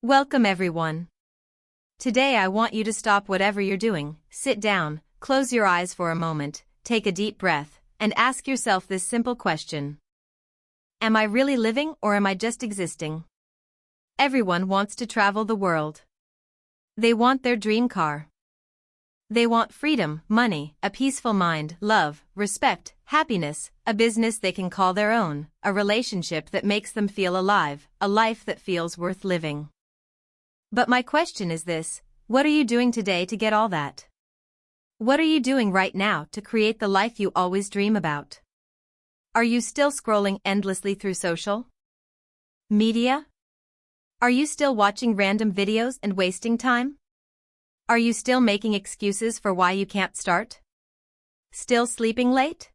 Welcome everyone. Today I want you to stop whatever you're doing, sit down, close your eyes for a moment, take a deep breath, and ask yourself this simple question. Am I really living or am I just existing? Everyone wants to travel the world. They want their dream car. They want freedom, money, a peaceful mind, love, respect, happiness, a business they can call their own, a relationship that makes them feel alive, a life that feels worth living. But my question is this: what are you doing today to get all that? What are you doing right now to create the life you always dream about? Are you still scrolling endlessly through social media? Are you still watching random videos and wasting time? Are you still making excuses for why you can't start? Still sleeping late?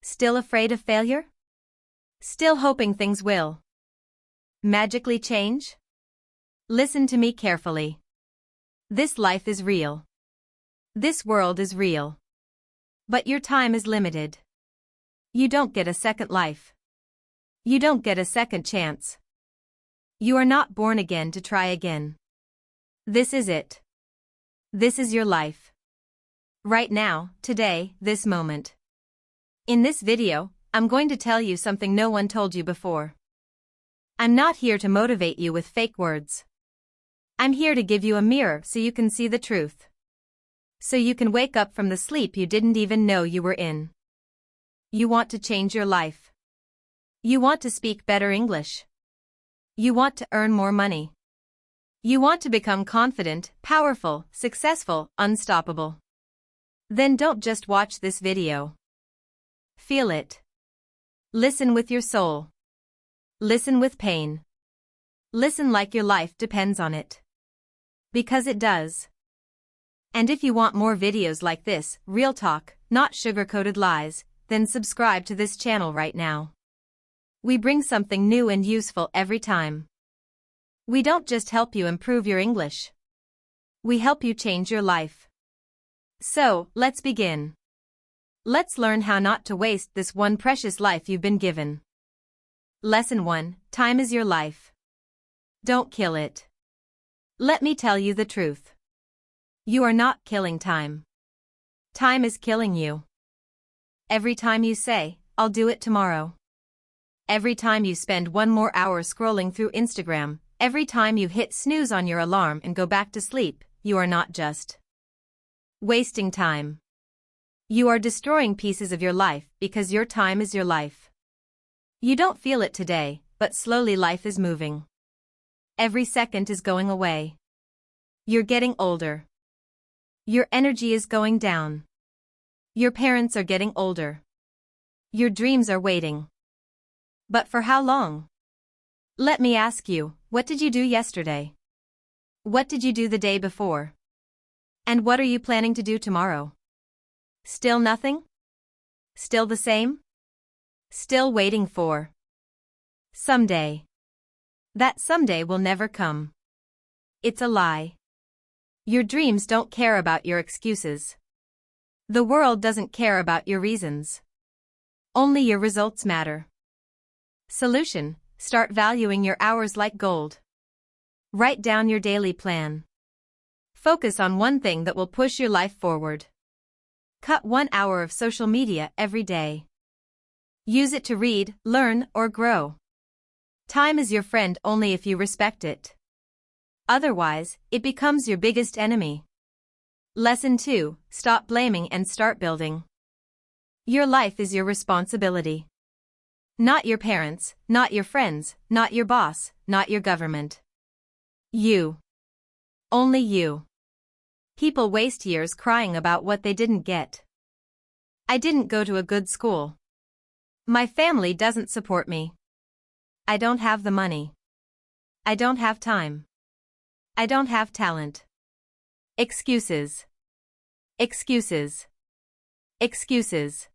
Still afraid of failure? Still hoping things will magically change? Listen to me carefully. This life is real. This world is real. But your time is limited. You don't get a second life. You don't get a second chance. You are not born again to try again. This is it. This is your life. Right now, today, this moment. In this video, I'm going to tell you something no one told you before. I'm not here to motivate you with fake words. I'm here to give you a mirror so you can see the truth. So you can wake up from the sleep you didn't even know you were in. You want to change your life. You want to speak better English. You want to earn more money. You want to become confident, powerful, successful, unstoppable. Then don't just watch this video. Feel it. Listen with your soul. Listen with pain. Listen like your life depends on it. Because it does. And if you want more videos like this, real talk, not sugar-coated lies, then subscribe to this channel right now. We bring something new and useful every time. We don't just help you improve your English. We help you change your life. So, let's begin. Let's learn how not to waste this one precious life you've been given. Lesson 1: Time is your life. Don't kill it. Let me tell you the truth. You are not killing time. Time is killing you. Every time you say, "I'll do it tomorrow." Every time you spend one more hour scrolling through Instagram, every time you hit snooze on your alarm and go back to sleep, you are not just wasting time. You are destroying pieces of your life because your time is your life. You don't feel it today, but slowly life is moving. Every second is going away. You're getting older. Your energy is going down. Your parents are getting older. Your dreams are waiting. But for how long? Let me ask you, what did you do yesterday? What did you do the day before? And what are you planning to do tomorrow? Still nothing? Still the same? Still waiting for someday. That someday will never come. It's a lie. Your dreams don't care about your excuses. The world doesn't care about your reasons. Only your results matter. Solution: start valuing your hours like gold. Write down your daily plan. Focus on one thing that will push your life forward. Cut 1 hour of social media every day. Use it to read, learn, or grow. Time is your friend only if you respect it. Otherwise, it becomes your biggest enemy. Lesson 2: Stop blaming and start building. Your life is your responsibility. Not your parents, not your friends, not your boss, not your government. You. Only you. People waste years crying about what they didn't get. I didn't go to a good school. My family doesn't support me. I don't have the money. I don't have time. I don't have talent. Excuses. Excuses. Excuses.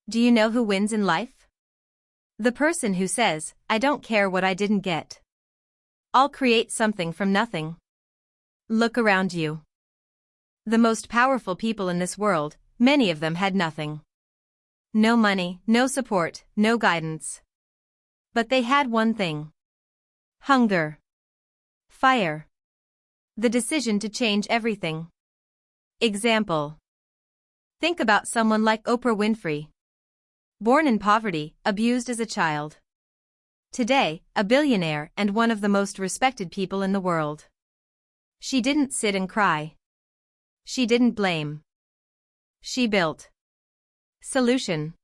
Do you know who wins in life? The person who says, "I don't care what I didn't get. I'll create something from nothing." Look around you. The most powerful people in this world, many of them had nothing. No money, no support, no guidance. But they had one thing. Hunger. Fire. The decision to change everything. Example. Think about someone like Oprah Winfrey. Born in poverty, abused as a child. Today, a billionaire and one of the most respected people in the world. She didn't sit and cry. She didn't blame. She built. Solution.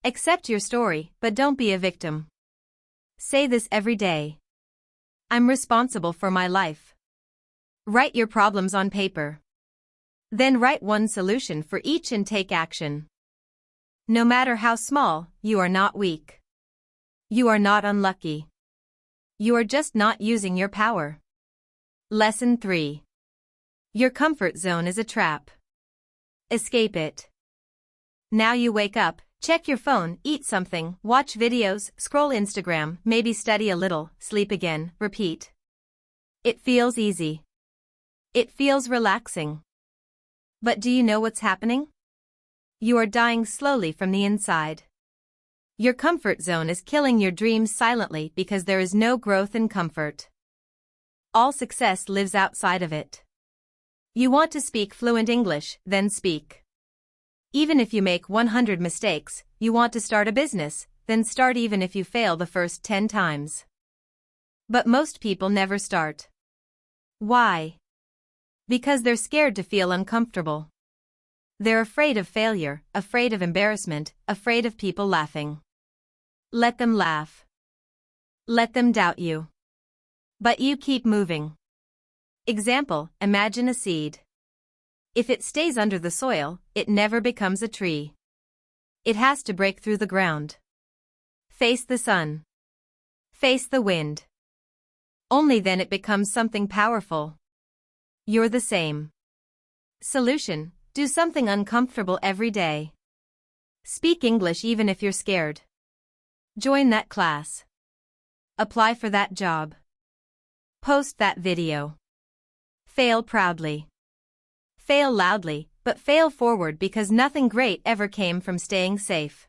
Accept your story, but don't be a victim. Say this every day. I'm responsible for my life. Write your problems on paper. Then write one solution for each and take action. No matter how small, you are not weak. You are not unlucky. You are just not using your power. Lesson 3. Your comfort zone is a trap. Escape it. Now you wake up, check your phone, eat something, watch videos, scroll Instagram, maybe study a little, sleep again, repeat. It feels easy. It feels relaxing. But do you know what's happening? You are dying slowly from the inside. Your comfort zone is killing your dreams silently because there is no growth in comfort. All success lives outside of it. You want to speak fluent English, then speak. Even if you make 100 mistakes, you want to start a business, then start even if you fail the first 10 times. But most people never start. Why? Because they're scared to feel uncomfortable. They're afraid of failure, afraid of embarrassment, afraid of people laughing. Let them laugh. Let them doubt you. But you keep moving. Example, imagine a seed. If it stays under the soil, it never becomes a tree. It has to break through the ground. Face the sun. Face the wind. Only then it becomes something powerful. You're the same. Solution, do something uncomfortable every day. Speak English even if you're scared. Join that class. Apply for that job. Post that video. Fail proudly. Fail loudly, but fail forward because nothing great ever came from staying safe.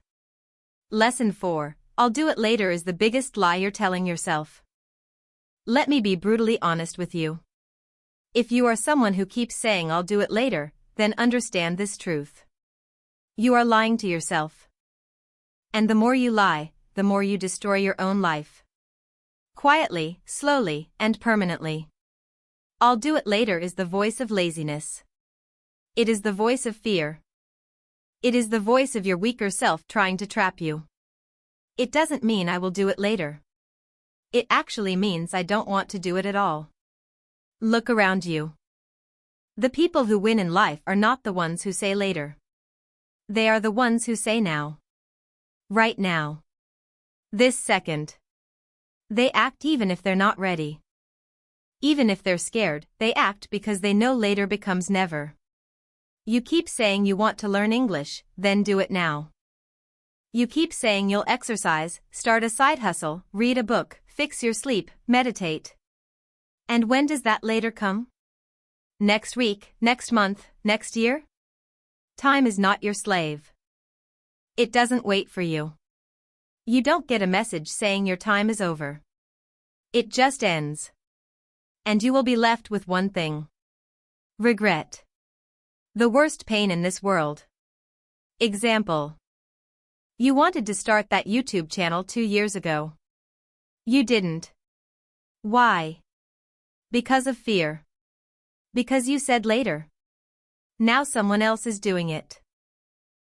Lesson 4, I'll do it later is the biggest lie you're telling yourself. Let me be brutally honest with you. If you are someone who keeps saying I'll do it later, then understand this truth. You are lying to yourself. And the more you lie, the more you destroy your own life. Quietly, slowly, and permanently. I'll do it later is the voice of laziness. It is the voice of fear. It is the voice of your weaker self trying to trap you. It doesn't mean I will do it later. It actually means I don't want to do it at all. Look around you. The people who win in life are not the ones who say later. They are the ones who say now. Right now. This second. They act even if they're not ready. Even if they're scared, they act because they know later becomes never. You keep saying you want to learn English, then do it now. You keep saying you'll exercise, start a side hustle, read a book, fix your sleep, meditate. And when does that later come? Next week, next month, next year? Time is not your slave. It doesn't wait for you. You don't get a message saying your time is over. It just ends. And you will be left with one thing. Regret. The worst pain in this world. Example. You wanted to start that YouTube channel 2 years ago. You didn't. Why? Because of fear. Because you said later. Now someone else is doing it.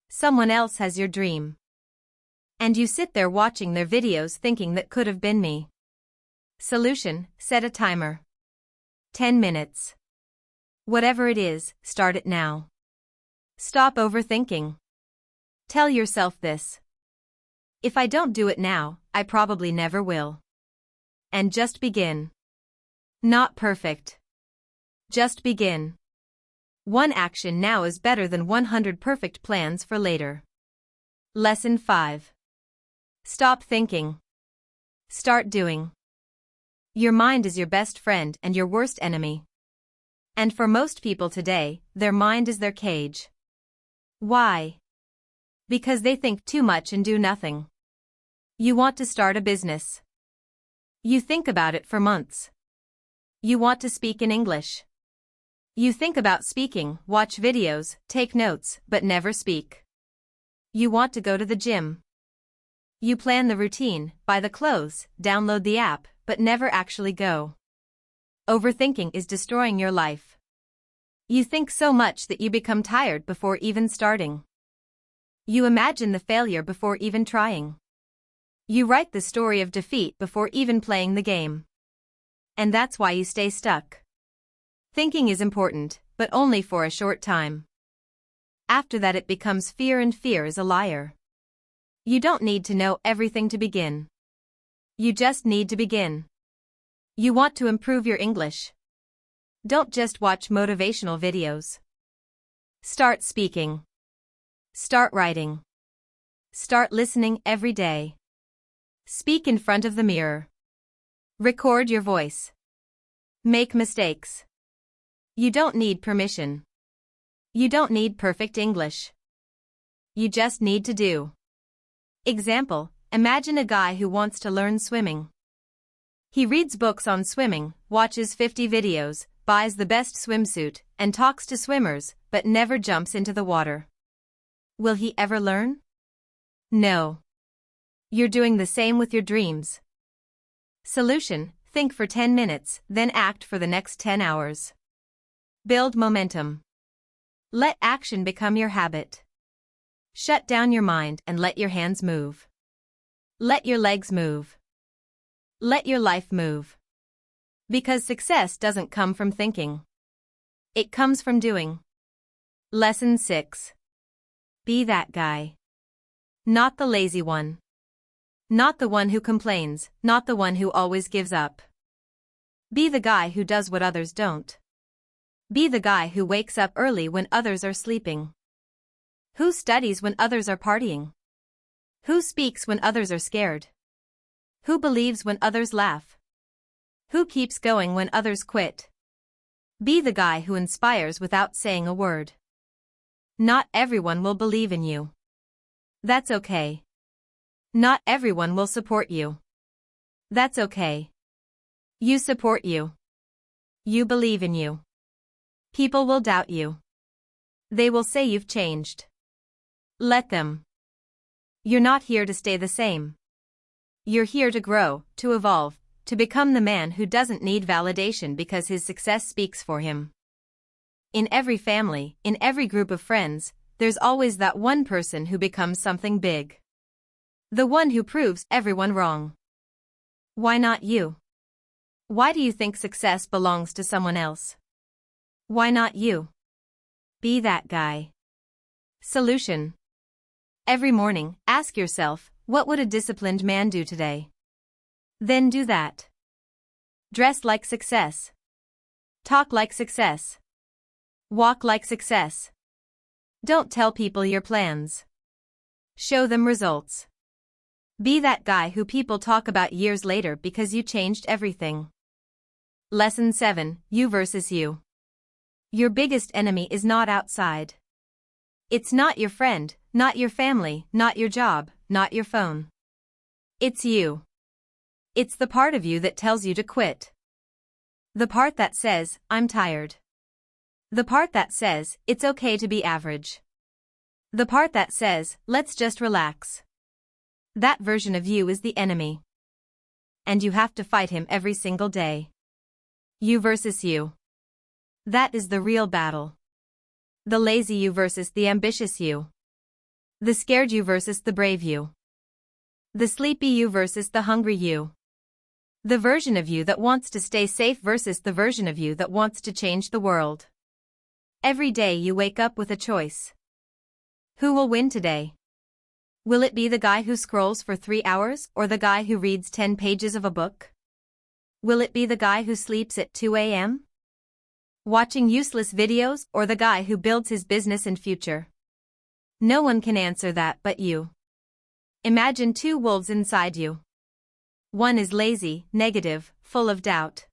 Someone else has your dream. And you sit there watching their videos thinking that could have been me. Solution, set a timer. 10 minutes. Whatever it is, start it now. Stop overthinking. Tell yourself this. If I don't do it now, I probably never will. And just begin. Not perfect. Just begin. One action now is better than 100 perfect plans for later. Lesson 5. Stop thinking. Start doing. Your mind is your best friend and your worst enemy. And for most people today, their mind is their cage. Why? Because they think too much and do nothing. You want to start a business. You think about it for months. You want to speak in English. You think about speaking, watch videos, take notes, but never speak. You want to go to the gym. You plan the routine, buy the clothes, download the app, but never actually go. Overthinking is destroying your life. You think so much that you become tired before even starting. You imagine the failure before even trying. You write the story of defeat before even playing the game. And that's why you stay stuck. Thinking is important, but only for a short time. After that it becomes fear, and fear is a liar. You don't need to know everything to begin. You just need to begin. You want to improve your English. Don't just watch motivational videos. Start speaking. Start writing. Start listening every day. Speak in front of the mirror. Record your voice. Make mistakes. You don't need permission. You don't need perfect English. You just need to do. Example, imagine a guy who wants to learn swimming. He reads books on swimming, watches 50 videos, buys the best swimsuit, and talks to swimmers, but never jumps into the water. Will he ever learn? No. You're doing the same with your dreams. Solution: think for 10 minutes, then act for the next 10 hours. Build momentum. Let action become your habit. Shut down your mind and let your hands move. Let your legs move. Let your life move. Because success doesn't come from thinking. It comes from doing. Lesson 6. Be that guy. Not the lazy one. Not the one who complains, not the one who always gives up. Be the guy who does what others don't. Be the guy who wakes up early when others are sleeping. Who studies when others are partying? Who speaks when others are scared? Who believes when others laugh? Who keeps going when others quit? Be the guy who inspires without saying a word. Not everyone will believe in you. That's okay. Not everyone will support you. That's okay. You support you. You believe in you. People will doubt you. They will say you've changed. Let them. You're not here to stay the same. You're here to grow, to evolve, to become the man who doesn't need validation because his success speaks for him. In every family, in every group of friends, there's always that one person who becomes something big. The one who proves everyone wrong. Why not you? Why do you think success belongs to someone else? Why not you? Be that guy. Solution. Every morning, ask yourself, what would a disciplined man do today? Then do that. Dress like success. Talk like success. Walk like success. Don't tell people your plans. Show them results. Be that guy who people talk about years later because you changed everything. Lesson 7, You versus You. Your biggest enemy is not outside. It's not your friend, not your family, not your job, not your phone. It's you. It's the part of you that tells you to quit. The part that says, I'm tired. The part that says, it's okay to be average. The part that says, let's just relax. That version of you is the enemy. And you have to fight him every single day. You versus you. That is the real battle. The lazy you versus the ambitious you. The scared you versus the brave you. The sleepy you versus the hungry you. The version of you that wants to stay safe versus the version of you that wants to change the world. Every day you wake up with a choice. Who will win today? Will it be the guy who scrolls for 3 hours or the guy who reads 10 pages of a book? Will it be the guy who sleeps at 2 a.m.? Watching useless videos or the guy who builds his business and future? No one can answer that but you. Imagine 2 wolves inside you. One is lazy, negative, full of doubt.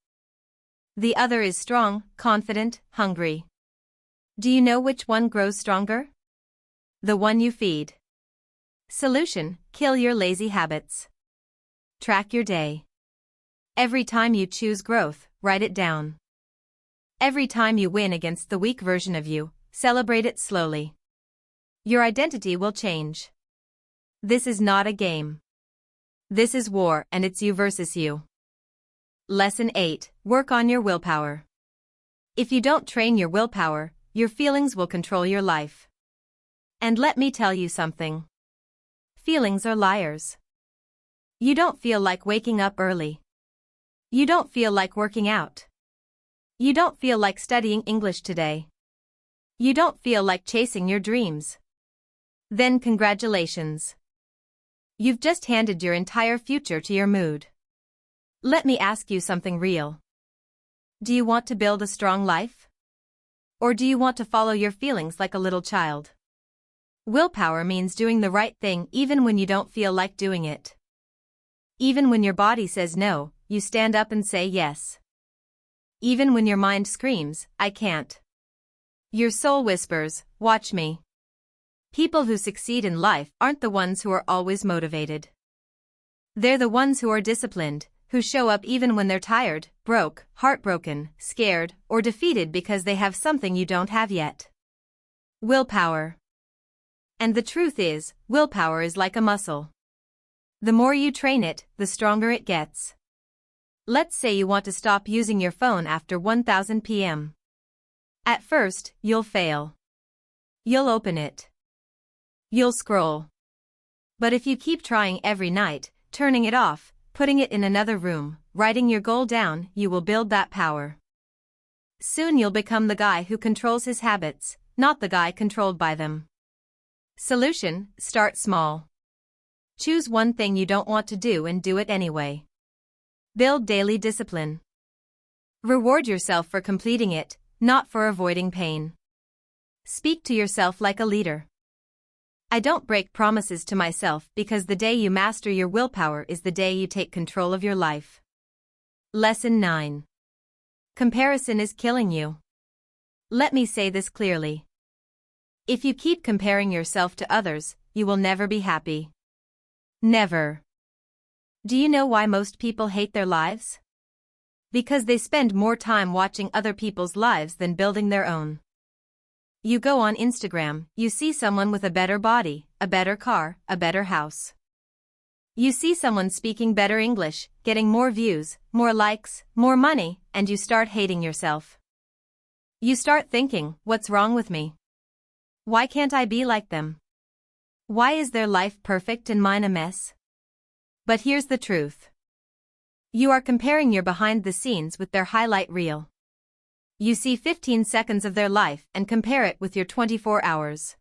The other is strong, confident, hungry. Do you know which one grows stronger? The one you feed. Solution: kill your lazy habits. Track your day. Every time you choose growth, write it down. Every time you win against the weak version of you, celebrate it slowly. Your identity will change. This is not a game. This is war, and it's you versus you. Lesson 8. Work on your willpower. If you don't train your willpower, your feelings will control your life. And let me tell you something. Feelings are liars. You don't feel like waking up early. You don't feel like working out. You don't feel like studying English today. You don't feel like chasing your dreams. Then congratulations. You've just handed your entire future to your mood. Let me ask you something real. Do you want to build a strong life? Or do you want to follow your feelings like a little child? Willpower means doing the right thing even when you don't feel like doing it. Even when your body says no, you stand up and say yes. Even when your mind screams, I can't. Your soul whispers, watch me. People who succeed in life aren't the ones who are always motivated. They're the ones who are disciplined, who show up even when they're tired, broke, heartbroken, scared, or defeated because they have something you don't have yet. Willpower. And the truth is, willpower is like a muscle. The more you train it, the stronger it gets. Let's say you want to stop using your phone after 1000 p.m. At first, you'll fail. You'll open it. You'll scroll. But if you keep trying every night, turning it off, putting it in another room, writing your goal down, you will build that power. Soon you'll become the guy who controls his habits, not the guy controlled by them. Solution: start small. Choose one thing you don't want to do and do it anyway. Build daily discipline. Reward yourself for completing it, not for avoiding pain. Speak to yourself like a leader. I don't break promises to myself because the day you master your willpower is the day you take control of your life. Lesson 9. Comparison is killing you. Let me say this clearly. If you keep comparing yourself to others, you will never be happy. Never. Do you know why most people hate their lives? Because they spend more time watching other people's lives than building their own. You go on Instagram, you see someone with a better body, a better car, a better house. You see someone speaking better English, getting more views, more likes, more money, and you start hating yourself. You start thinking, what's wrong with me? Why can't I be like them? Why is their life perfect and mine a mess? But here's the truth. You are comparing your behind the scenes with their highlight reel. You see 15 seconds of their life and compare it with your 24 hours.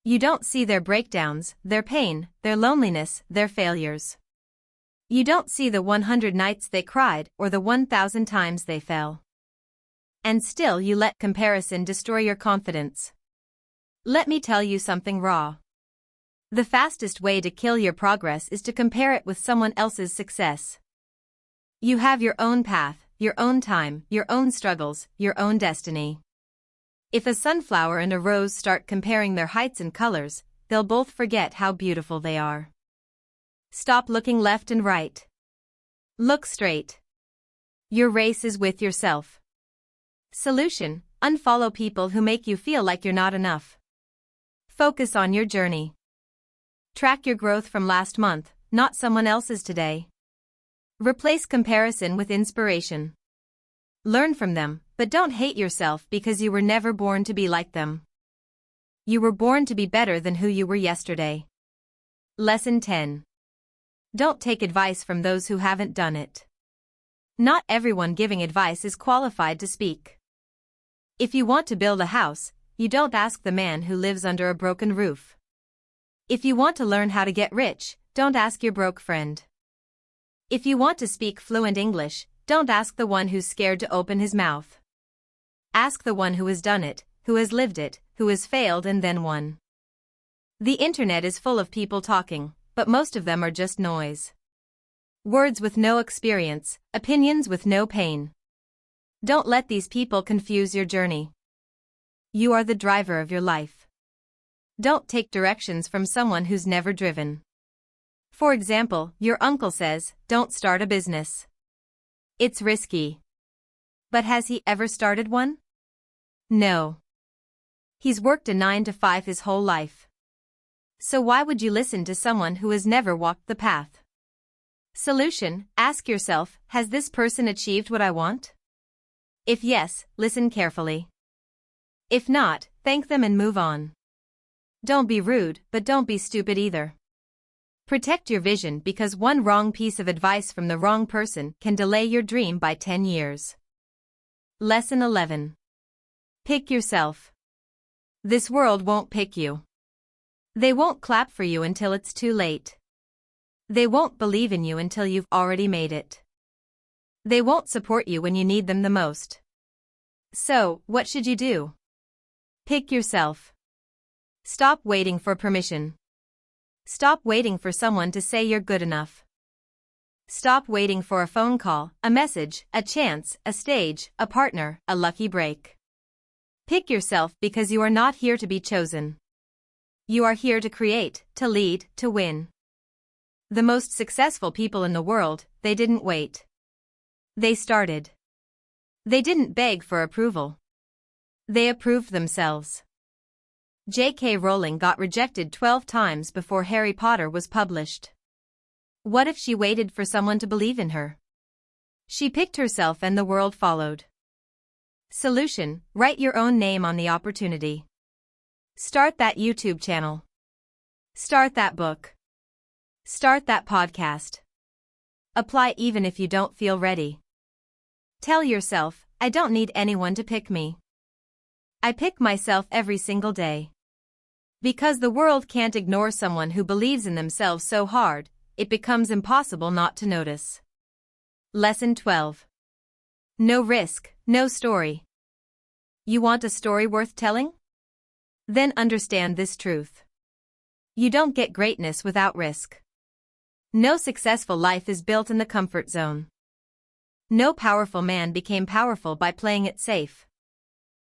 You don't see their breakdowns, their pain, their loneliness, their failures. You don't see the 100 nights they cried or the 1,000 times they fell. And still you let comparison destroy your confidence. Let me tell you something raw. The fastest way to kill your progress is to compare it with someone else's success. You have your own path, your own time, your own struggles, your own destiny. If a sunflower and a rose start comparing their heights and colors, they'll both forget how beautiful they are. Stop looking left and right. Look straight. Your race is with yourself. Solution: unfollow people who make you feel like you're not enough. Focus on your journey. Track your growth from last month, not someone else's today. Replace comparison with inspiration. Learn from them, but don't hate yourself because you were never born to be like them. You were born to be better than who you were yesterday. Lesson 10. Don't take advice from those who haven't done it. Not everyone giving advice is qualified to speak. If you want to build a house, you don't ask the man who lives under a broken roof. If you want to learn how to get rich, don't ask your broke friend. If you want to speak fluent English, don't ask the one who's scared to open his mouth. Ask the one who has done it, who has lived it, who has failed and then won. The internet is full of people talking, but most of them are just noise. Words with no experience, opinions with no pain. Don't let these people confuse your journey. You are the driver of your life. Don't take directions from someone who's never driven. For example, your uncle says, don't start a business. It's risky. But has he ever started one? No. He's worked a 9 to 5 his whole life. So why would you listen to someone who has never walked the path? Solution: ask yourself, has this person achieved what I want? If yes, listen carefully. If not, thank them and move on. Don't be rude, but don't be stupid either. Protect your vision, because one wrong piece of advice from the wrong person can delay your dream by 10 years. Lesson 11. Pick yourself. This world won't pick you. They won't clap for you until it's too late. They won't believe in you until you've already made it. They won't support you when you need them the most. So, what should you do? Pick yourself. Stop waiting for permission. Stop waiting for someone to say you're good enough. Stop waiting for a phone call, a message, a chance, a stage, a partner, a lucky break. Pick yourself, because you are not here to be chosen. You are here to create, to lead, to win. The most successful people in the world, they didn't wait. They started. They didn't beg for approval. They approved themselves. J.K. Rowling got rejected 12 times before Harry Potter was published. What if she waited for someone to believe in her? She picked herself and the world followed. Solution: write your own name on the opportunity. Start that YouTube channel. Start that book. Start that podcast. Apply even if you don't feel ready. Tell yourself, I don't need anyone to pick me. I pick myself every single day. Because the world can't ignore someone who believes in themselves so hard, it becomes impossible not to notice. Lesson 12. No risk, no story. You want a story worth telling? Then understand this truth. You don't get greatness without risk. No successful life is built in the comfort zone. No powerful man became powerful by playing it safe.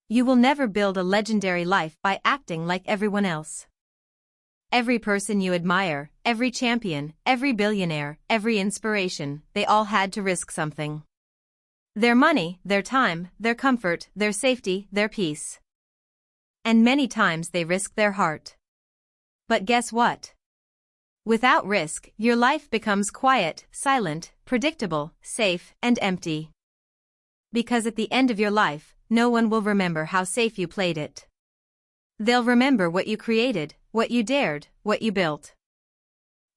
You will never build a legendary life by acting like everyone else. Every person you admire, every champion, every billionaire, every inspiration, they all had to risk something. Their money, their time, their comfort, their safety, their peace. And many times they risked their heart. But guess what? Without risk, your life becomes quiet, silent, predictable, safe, and empty. Because at the end of your life, no one will remember how safe you played it. They'll remember what you created, what you dared, what you built.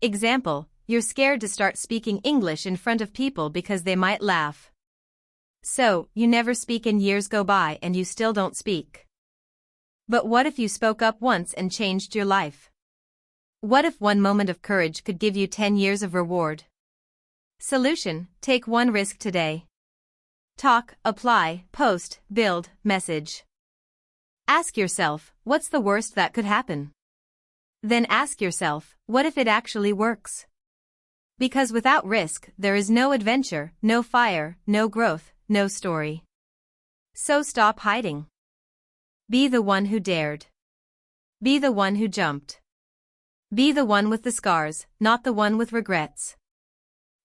Example: you're scared to start speaking English in front of people because they might laugh. So, you never speak and years go by and you still don't speak. But what if you spoke up once and changed your life? What if one moment of courage could give you 10 years of reward? Solution: take one risk today. Talk, apply, post, build, message. Ask yourself, what's the worst that could happen? Then ask yourself, what if it actually works? Because without risk, there is no adventure, no fire, no growth, no story. So stop hiding. Be the one who dared. Be the one who jumped. Be the one with the scars, not the one with regrets.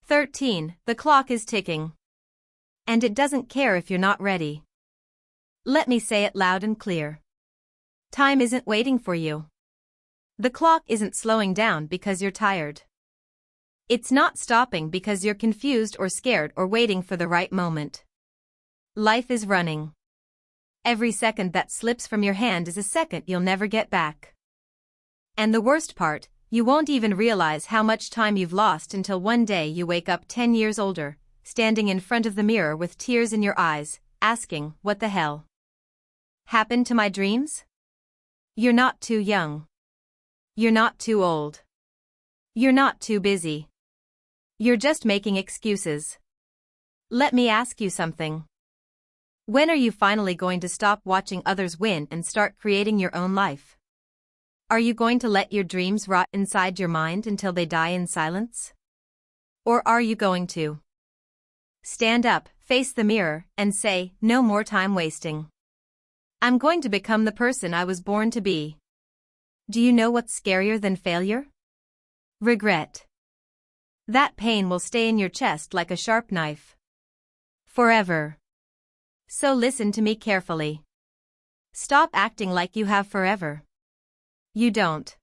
13. The clock is ticking. And it doesn't care if you're not ready. Let me say it loud and clear. Time isn't waiting for you. The clock isn't slowing down because you're tired. It's not stopping because you're confused or scared or waiting for the right moment. Life is running. Every second that slips from your hand is a second you'll never get back. And the worst part, you won't even realize how much time you've lost until one day you wake up 10 years older, standing in front of the mirror with tears in your eyes, asking, what the hell happened to my dreams? You're not too young. You're not too old. You're not too busy. You're just making excuses. Let me ask you something. When are you finally going to stop watching others win and start creating your own life? Are you going to let your dreams rot inside your mind until they die in silence? Or are you going to stand up, face the mirror, and say, no more time wasting. I'm going to become the person I was born to be. Do you know what's scarier than failure? Regret. That pain will stay in your chest like a sharp knife. Forever. So listen to me carefully. Stop acting like you have forever. You don't.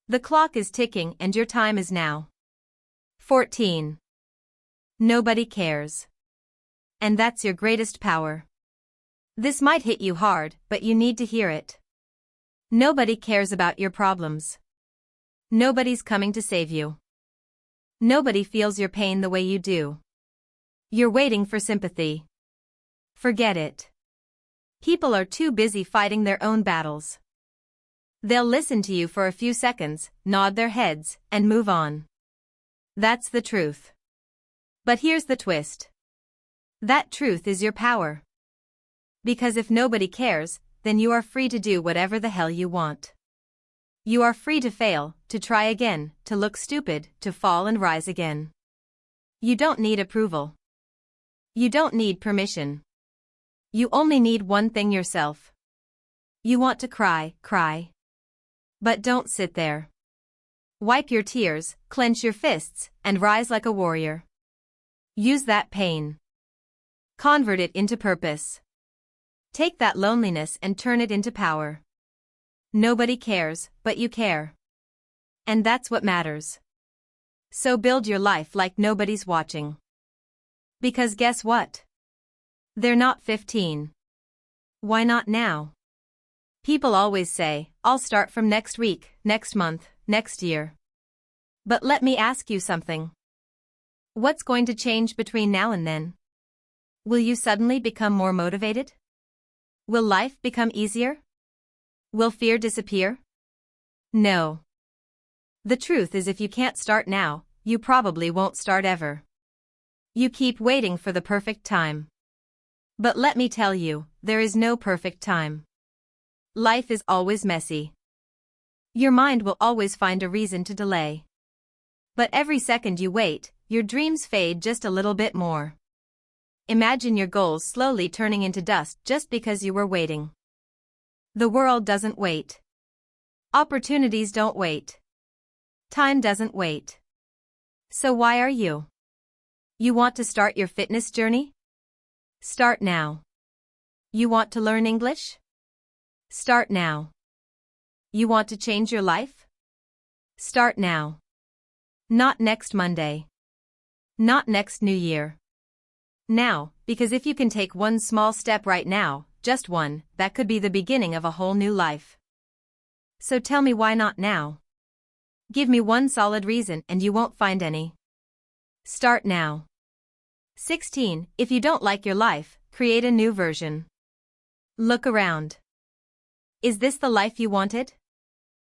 The clock is ticking and your time is now. 14. Nobody cares. And that's your greatest power. This might hit you hard, but you need to hear it. Nobody cares about your problems. Nobody's coming to save you. Nobody feels your pain the way you do. You're waiting for sympathy. Forget it. People are too busy fighting their own battles. They'll listen to you for a few seconds, nod their heads, and move on. That's the truth. But here's the twist. That truth is your power. Because if nobody cares, then you are free to do whatever the hell you want. You are free to fail, to try again, to look stupid, to fall and rise again. You don't need approval. You don't need permission. You only need one thing: yourself. You want to cry, cry. But don't sit there. Wipe your tears, clench your fists, and rise like a warrior. Use that pain. Convert it into purpose. Take that loneliness and turn it into power. Nobody cares, but you care. And that's what matters. So build your life like nobody's watching. Because guess what? They're not 15. Why not now? People always say, I'll start from next week, next month, next year. But let me ask you something. What's going to change between now and then? Will you suddenly become more motivated? Will life become easier? Will fear disappear? No. The truth is, if you can't start now, you probably won't start ever. You keep waiting for the perfect time. But let me tell you, there is no perfect time. Life is always messy. Your mind will always find a reason to delay. But every second you wait, your dreams fade just a little bit more. Imagine your goals slowly turning into dust just because you were waiting. The world doesn't wait. Opportunities don't wait. Time doesn't wait. So why are you? You want to start your fitness journey? Start now. You want to learn English? Start now. You want to change your life? Start now. Not next Monday. Not next New Year. Now, because if you can take one small step right now, just one, that could be the beginning of a whole new life. So tell me, why not now? Give me one solid reason and you won't find any. Start now. 16. If you don't like your life, create a new version. Look around. Is this the life you wanted?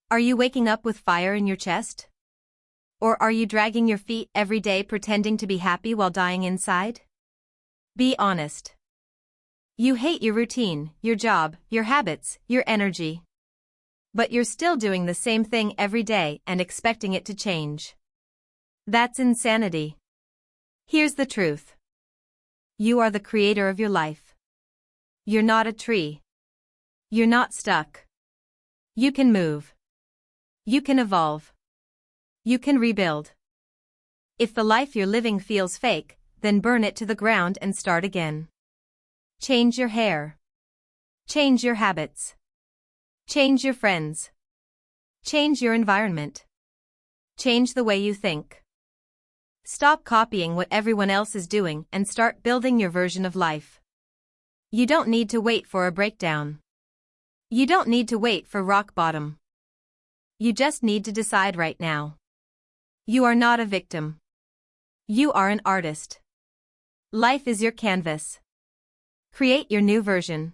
Are you waking up with fire in your chest? Or are you dragging your feet every day pretending to be happy while dying inside? Be honest. You hate your routine, your job, your habits, your energy. But you're still doing the same thing every day and expecting it to change. That's insanity. Here's the truth. You are the creator of your life. You're not a tree. You're not stuck. You can move. You can evolve. You can rebuild. If the life you're living feels fake, then burn it to the ground and start again. Change your hair. Change your habits. Change your friends. Change your environment. Change the way you think. Stop copying what everyone else is doing and start building your version of life. You don't need to wait for a breakdown. You don't need to wait for rock bottom. You just need to decide right now. You are not a victim. You are an artist. Life is your canvas. Create your new version.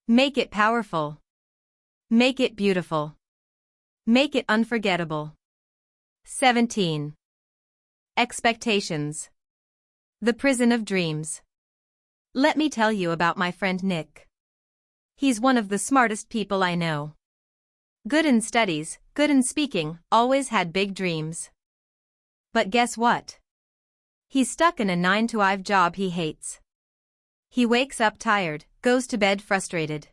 Make it powerful. Make it beautiful. Make it unforgettable. 17. Expectations. The prison of dreams. Let me tell you about my friend Nick. He's one of the smartest people I know. Good in studies, good in speaking, always had big dreams. But guess what? He's stuck in a 9-to-5 job he hates. He wakes up tired, goes to bed frustrated.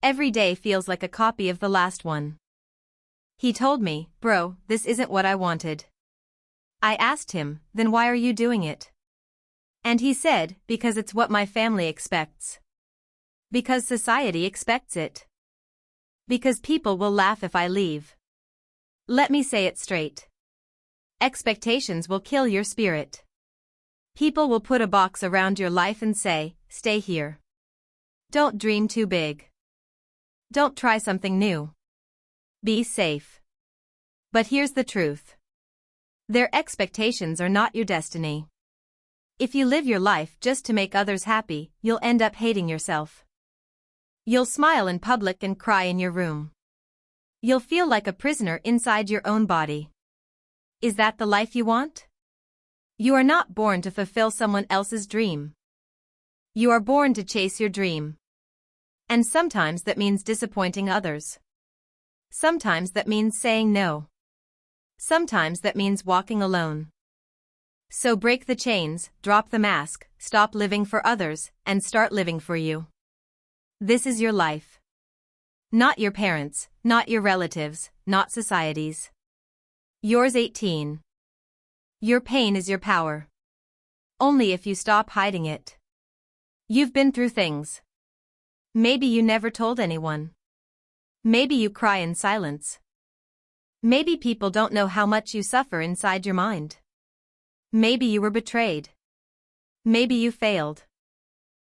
Every day feels like a copy of the last one. He told me, "Bro, this isn't what I wanted." I asked him, "Then why are you doing it?" And he said, because it's what my family expects. Because society expects it. Because people will laugh if I leave. Let me say it straight. Expectations will kill your spirit. People will put a box around your life and say, stay here. Don't dream too big. Don't try something new. Be safe. But here's the truth. Their expectations are not your destiny. If you live your life just to make others happy, you'll end up hating yourself. You'll smile in public and cry in your room. You'll feel like a prisoner inside your own body. Is that the life you want? You are not born to fulfill someone else's dream. You are born to chase your dream. And sometimes that means disappointing others. Sometimes that means saying no. Sometimes that means walking alone. So break the chains, drop the mask, stop living for others, and start living for you. This is your life. Not your parents, not your relatives, not society's. Yours 18. Your pain is your power. Only if you stop hiding it. You've been through things. Maybe you never told anyone. Maybe you cry in silence. Maybe people don't know how much you suffer inside your mind. Maybe you were betrayed. Maybe you failed.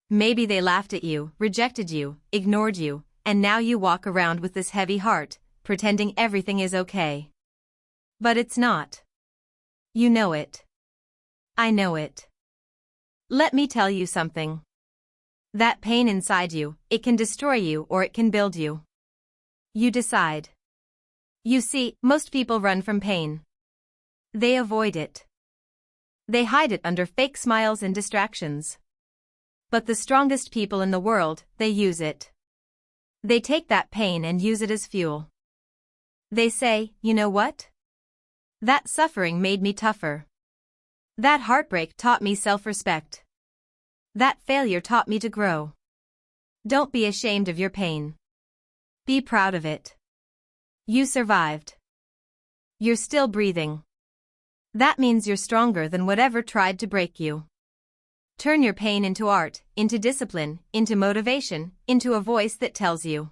Maybe they laughed at you, rejected you, ignored you, and now you walk around with this heavy heart, pretending everything is okay. But it's not. You know it. I know it. Let me tell you something. That pain inside you, it can destroy you or it can build you. You decide. You see, most people run from pain. They avoid it. They hide it under fake smiles and distractions. But the strongest people in the world, they use it. They take that pain and use it as fuel. They say, you know what? That suffering made me tougher. That heartbreak taught me self-respect. That failure taught me to grow. Don't be ashamed of your pain. Be proud of it. You survived. You're still breathing. That means you're stronger than whatever tried to break you. Turn your pain into art, into discipline, into motivation, into a voice that tells you,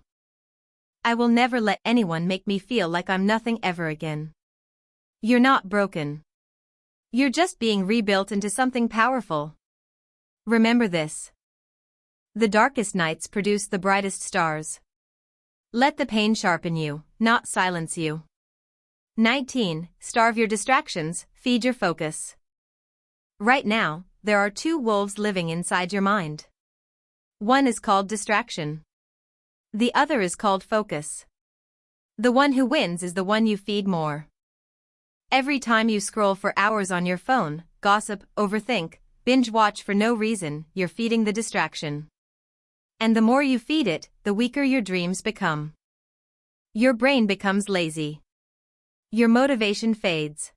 I will never let anyone make me feel like I'm nothing ever again. You're not broken. You're just being rebuilt into something powerful. Remember this. The darkest nights produce the brightest stars. Let the pain sharpen you, not silence you. 19. Starve your distractions, feed your focus. Right now, there are two wolves living inside your mind. One is called distraction. The other is called focus. The one who wins is the one you feed more. Every time you scroll for hours on your phone, gossip, overthink, binge watch for no reason, you're feeding the distraction. And the more you feed it, the weaker your dreams become. Your brain becomes lazy. Your motivation fades.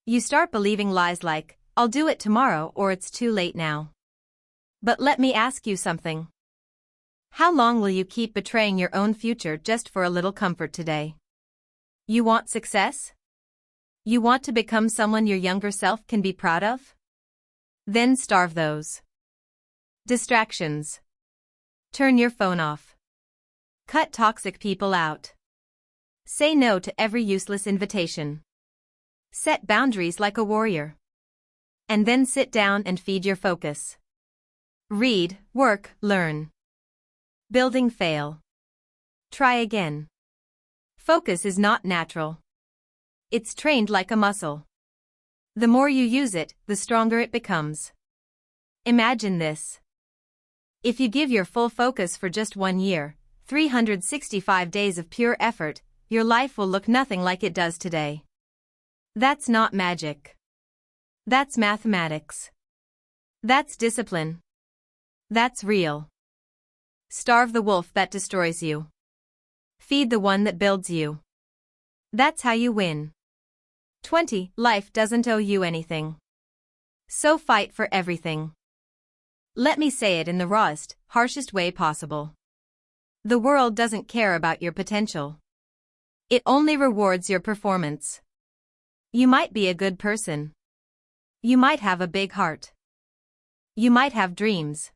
You start believing lies like, I'll do it tomorrow or it's too late now. But let me ask you something. How long will you keep betraying your own future just for a little comfort today? You want success? You want to become someone your younger self can be proud of? Then starve those distractions. Turn your phone off. Cut toxic people out. Say no to every useless invitation. Set boundaries like a warrior. And then sit down and feed your focus. Read, work, learn. Building fail. Try again. Focus is not natural. It's trained like a muscle. The more you use it, the stronger it becomes. Imagine this. If you give your full focus for just 1 year, 365 days of pure effort, your life will look nothing like it does today. That's not magic. That's mathematics. That's discipline. That's real. Starve the wolf that destroys you. Feed the one that builds you. That's how you win. 20. Life doesn't owe you anything. So fight for everything. Let me say it in the rawest, harshest way possible. The world doesn't care about your potential. It only rewards your performance. You might be a good person. You might have a big heart. You might have dreams.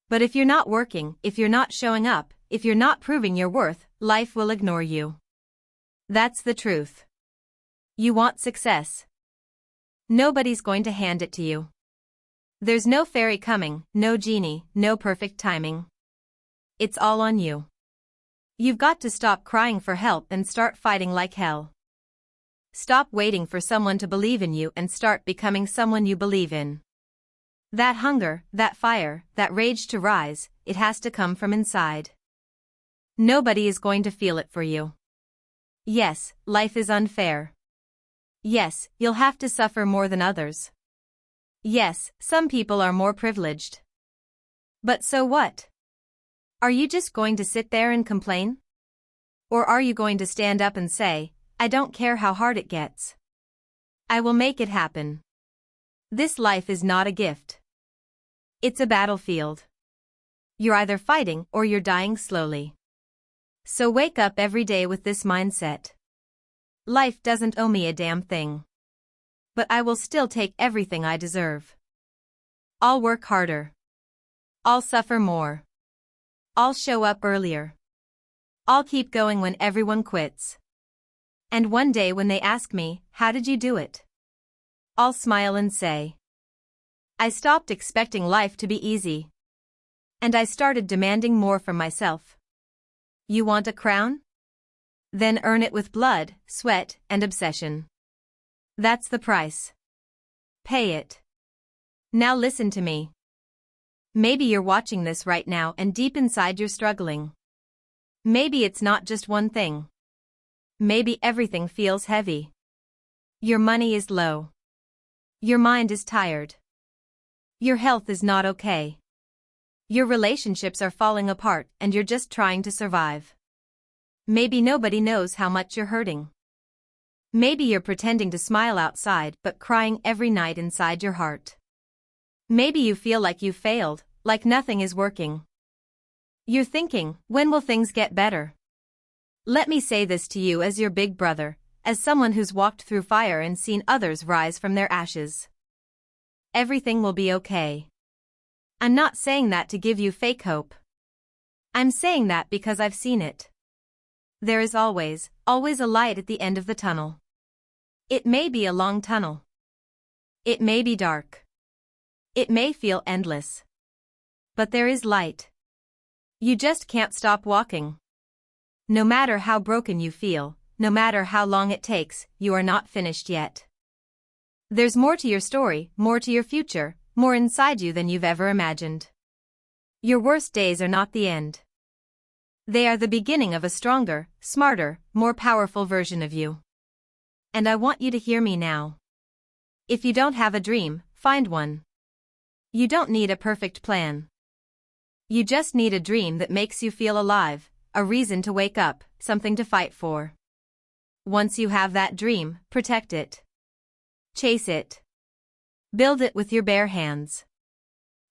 But if you're not working, if you're not showing up, if you're not proving your worth, life will ignore you. That's the truth. You want success. Nobody's going to hand it to you. There's no fairy coming, no genie, no perfect timing. It's all on you. You've got to stop crying for help and start fighting like hell. Stop waiting for someone to believe in you and start becoming someone you believe in. That hunger, that fire, that rage to rise, it has to come from inside. Nobody is going to feel it for you. Yes, life is unfair. Yes, you'll have to suffer more than others. Yes, some people are more privileged. But so what? Are you just going to sit there and complain? Or are you going to stand up and say, I don't care how hard it gets. I will make it happen. This life is not a gift. It's a battlefield. You're either fighting or you're dying slowly. So wake up every day with this mindset. Life doesn't owe me a damn thing. But I will still take everything I deserve. I'll work harder. I'll suffer more. I'll show up earlier. I'll keep going when everyone quits. And one day when they ask me, how did you do it? I'll smile and say, I stopped expecting life to be easy. And I started demanding more from myself. You want a crown? Then earn it with blood, sweat, and obsession. That's the price. Pay it. Now listen to me. Maybe you're watching this right now and deep inside you're struggling. Maybe it's not just one thing. Maybe everything feels heavy. Your money is low. Your mind is tired. Your health is not okay. Your relationships are falling apart and you're just trying to survive. Maybe nobody knows how much you're hurting. Maybe you're pretending to smile outside but crying every night inside your heart. Maybe you feel like you've failed, like nothing is working. You're thinking, when will things get better? Let me say this to you as your big brother, as someone who's walked through fire and seen others rise from their ashes. Everything will be okay. I'm not saying that to give you fake hope. I'm saying that because I've seen it. There is always, always a light at the end of the tunnel. It may be a long tunnel. It may be dark. It may feel endless. But there is light. You just can't stop walking. No matter how broken you feel, no matter how long it takes, you are not finished yet. There's more to your story, more to your future, more inside you than you've ever imagined. Your worst days are not the end. They are the beginning of a stronger, smarter, more powerful version of you. And I want you to hear me now. If you don't have a dream, find one. You don't need a perfect plan. You just need a dream that makes you feel alive, a reason to wake up, something to fight for. Once you have that dream, protect it. Chase it. Build it with your bare hands.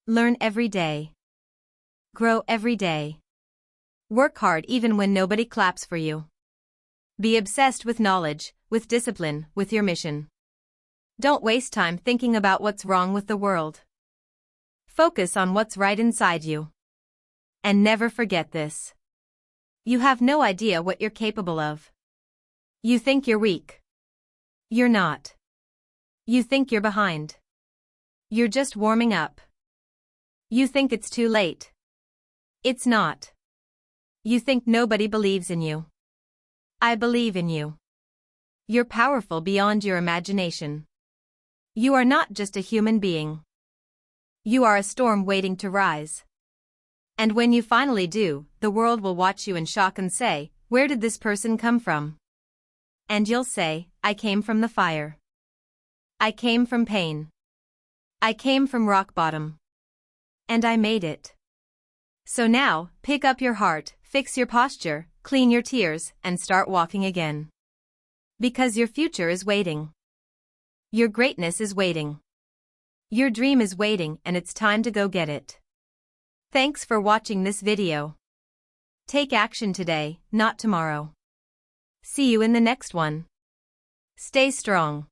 Learn every day. Grow every day. Work hard even when nobody claps for you. Be obsessed with knowledge, with discipline, with your mission. Don't waste time thinking about what's wrong with the world. Focus on what's right inside you. And never forget this. You have no idea what you're capable of. You think you're weak. You're not. You think you're behind. You're just warming up. You think it's too late. It's not. You think nobody believes in you. I believe in you. You're powerful beyond your imagination. You are not just a human being. You are a storm waiting to rise. And when you finally do, the world will watch you in shock and say, where did this person come from? And you'll say, I came from the fire. I came from pain. I came from rock bottom. And I made it. So now, pick up your heart, fix your posture, clean your tears, and start walking again. Because your future is waiting. Your greatness is waiting. Your dream is waiting and it's time to go get it. Thanks for watching this video. Take action today, not tomorrow. See you in the next one. Stay strong.